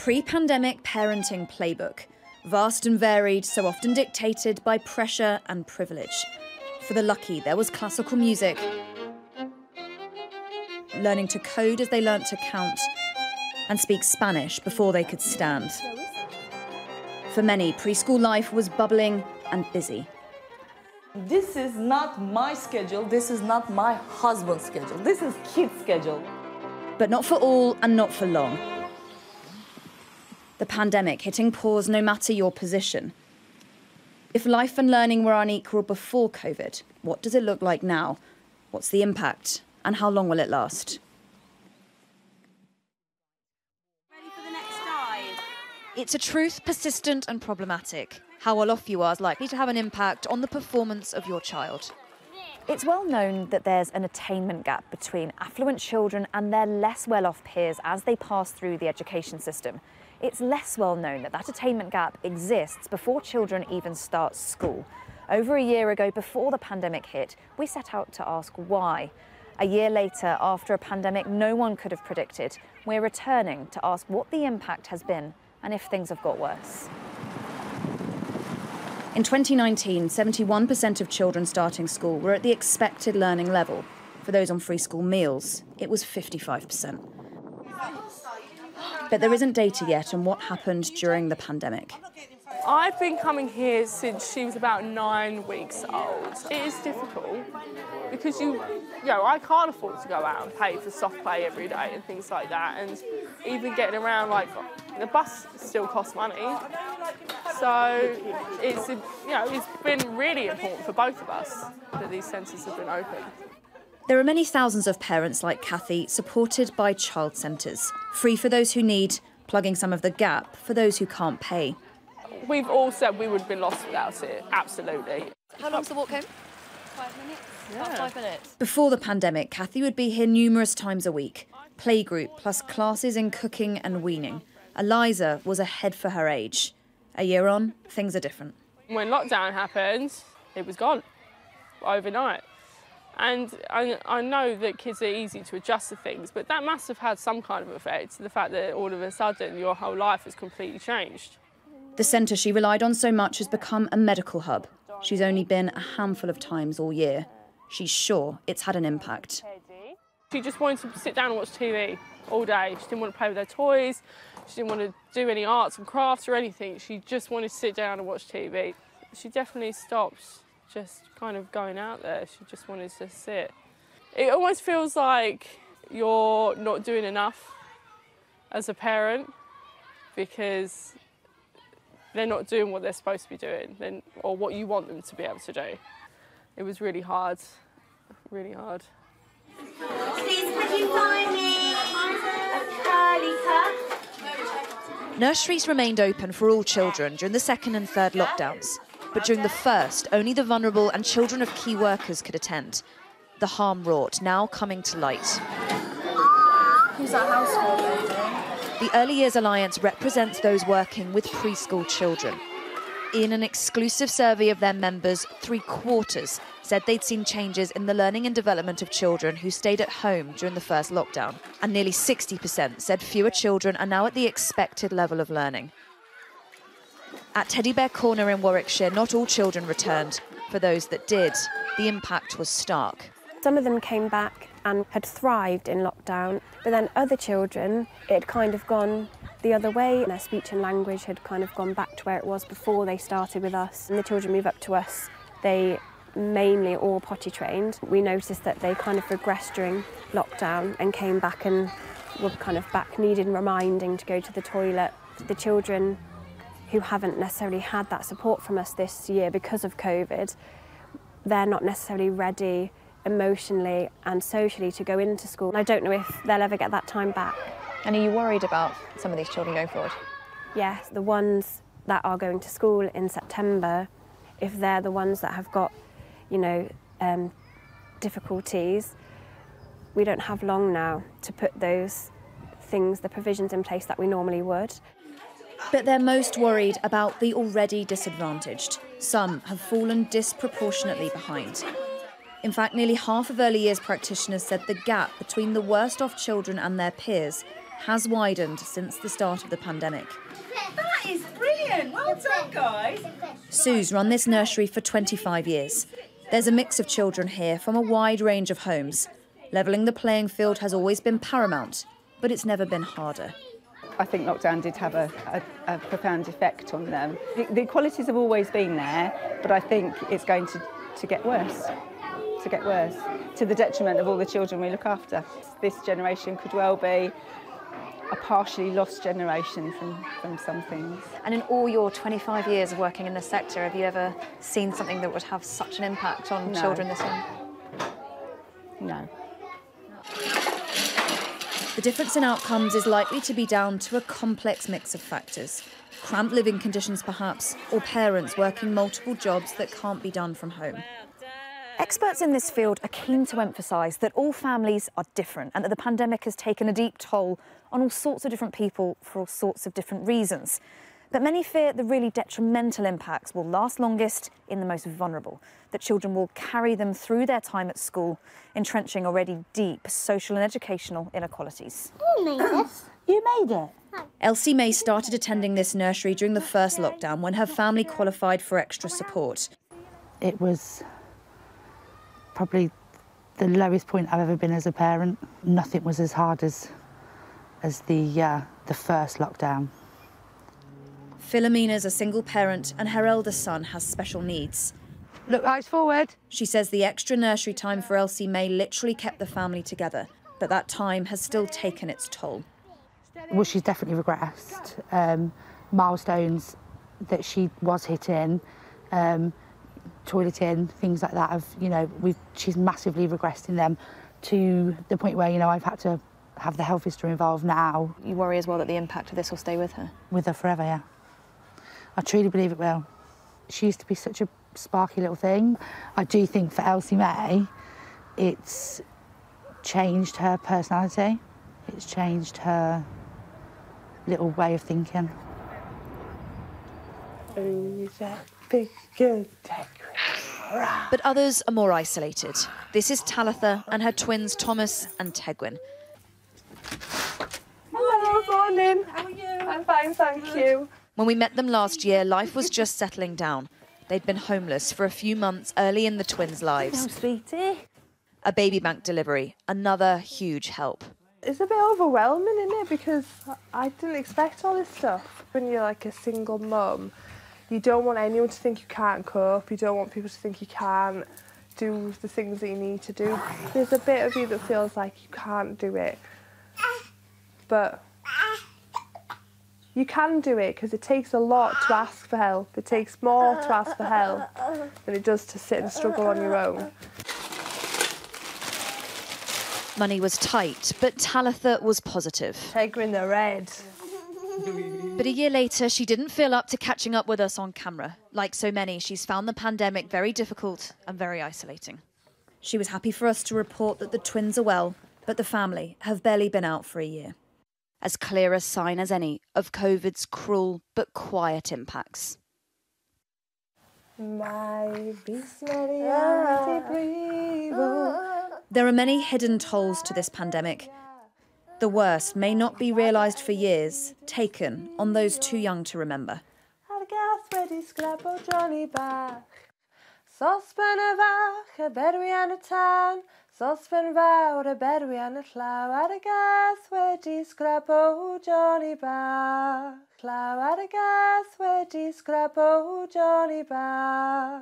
pre-pandemic parenting playbook. Vast and varied, so often dictated by pressure and privilege. For the lucky, there was classical music, learning to code as they learnt to count, and speak Spanish before they could stand. For many, preschool life was bubbling and busy. This is not my schedule, this is not my husband's schedule, this is kids' schedule. But not for all and not for long. The pandemic hitting pause no matter your position. If life and learning were unequal before COVID, what does it look like now? What's the impact? And how long will it last? Ready for the next dive? It's a truth persistent and problematic. How well off you are is likely to have an impact on the performance of your child. It's well known that there's an attainment gap between affluent children and their less well-off peers as they pass through the education system. It's less well known that that attainment gap exists before children even start school. Over a year ago, before the pandemic hit, we set out to ask why. A year later, after a pandemic no one could have predicted, we're returning to ask what the impact has been and if things have got worse. In 2019, 71% of children starting school were at the expected learning level. For those on free school meals, it was 55%. But there isn't data yet on what happened during the pandemic. I've been coming here since she was about 9 weeks old. It is difficult because I can't afford to go out and pay for soft play every day and things like that, and even getting around, like, the bus still costs money. So it's been really important for both of us that these centres have been open. There are many thousands of parents like Kathy supported by child centres, free for those who need, plugging some of the gap for those who can't pay. We've all said we would have been lost without it, absolutely. How long's the walk home? 5 minutes? Yeah. About 5 minutes. Before the pandemic, Kathy would be here numerous times a week. Playgroup plus classes in cooking and weaning. Eliza was ahead for her age. A year on, things are different. When lockdown happened, it was gone overnight. And I know that kids are easy to adjust to things, but that must have had some kind of effect, the fact that all of a sudden your whole life has completely changed. The centre she relied on so much has become a medical hub. She's only been a handful of times all year. She's sure it's had an impact. She just wanted to sit down and watch TV all day. She didn't want to play with her toys. She didn't want to do any arts and crafts or anything. She just wanted to sit down and watch TV. She definitely stopped just kind of going out there. She just wanted to sit. It almost feels like you're not doing enough as a parent because they're not doing what they're supposed to be doing or what you want them to be able to do. It was really hard, really hard. Please, could you find me a curly cup? Nurseries remained open for all children during the second and third lockdowns. But during the first, only the vulnerable and children of key workers could attend. The harm wrought now coming to light. Who's that household lady? The Early Years Alliance represents those working with preschool children. In an exclusive survey of their members, 3/4 said they'd seen changes in the learning and development of children who stayed at home during the first lockdown. And nearly 60% said fewer children are now at the expected level of learning. At Teddy Bear Corner in Warwickshire, not all children returned. For those that did, the impact was stark. Some of them came back and had thrived in lockdown, but then other children, it had kind of gone the other way. Their speech and language had kind of gone back to where it was before they started with us. And the children move up to us, they mainly all potty trained. We noticed that they kind of regressed during lockdown and came back and were kind of back needing reminding to go to the toilet. The children who haven't necessarily had that support from us this year because of COVID, they're not necessarily ready emotionally and socially to go into school. I don't know if they'll ever get that time back. And are you worried about some of these children going forward? Yes, the ones that are going to school in September, if they're the ones that have got, difficulties, we don't have long now to put those things, the provisions in place that we normally would. But they're most worried about the already disadvantaged. Some have fallen disproportionately behind. In fact, nearly half of early years practitioners said the gap between the worst off children and their peers has widened since the start of the pandemic. That is brilliant. Well done, guys. Sue's run this nursery for 25 years. There's a mix of children here from a wide range of homes. Levelling the playing field has always been paramount, but it's never been harder. I think lockdown did have a profound effect on them. The qualities have always been there, but I think it's going to get worse, to the detriment of all the children we look after. This generation could well be a partially lost generation from some things. And in all your 25 years of working in this sector, have you ever seen something that would have such an impact on children this young? No. The difference in outcomes is likely to be down to a complex mix of factors. Cramped living conditions perhaps, or parents working multiple jobs that can't be done from home. Experts in this field are keen to emphasise that all families are different and that the pandemic has taken a deep toll on all sorts of different people for all sorts of different reasons. But many fear the really detrimental impacts will last longest in the most vulnerable, that children will carry them through their time at school, entrenching already deep social and educational inequalities. You made this. You made it. Elsie May started attending this nursery during the first lockdown when her family qualified for extra support. It was probably the lowest point I've ever been as a parent. Nothing was as hard as the first lockdown. Philomena's a single parent and her eldest son has special needs. Look, eyes forward. She says the extra nursery time for Elsie May literally kept the family together, but that time has still taken its toll. Well, she's definitely regressed. Milestones that she was hitting, toileting, things like that. She's massively regressed in them to the point where, I've had to have the health visitor involved now. You worry as well that the impact of this will stay with her? With her forever, yeah. I truly believe it will. She used to be such a sparky little thing. I do think for Elsie May, it's changed her personality. It's changed her little way of thinking. But others are more isolated. This is Talitha and her twins Thomas and Tegwin. Hello, morning. How are you? I'm fine, thank you. When we met them last year, life was just settling down. They'd been homeless for a few months early in the twins' lives. Hello, sweetie. A baby bank delivery, another huge help. It's a bit overwhelming, isn't it? Because I didn't expect all this stuff. When you're like a single mum, you don't want anyone to think you can't cope. You don't want people to think you can't do the things that you need to do. There's a bit of you that feels like you can't do it. But you can do it because it takes a lot to ask for help. It takes more to ask for help than it does to sit and struggle on your own. Money was tight, but Talitha was positive. Take her in the red. But a year later, she didn't feel up to catching up with us on camera. Like so many, she's found the pandemic very difficult and very isolating. She was happy for us to report that the twins are well, but the family have barely been out for a year. As clear a sign as any of COVID's cruel but quiet impacts. There are many hidden tolls to this pandemic. The worst may not be realised for years, taken on those too young to remember. Sospen var bedre enn et klau er det gas where de skrapo Johnny Bach. Klau er det gas where de skrapo Johnny Bach.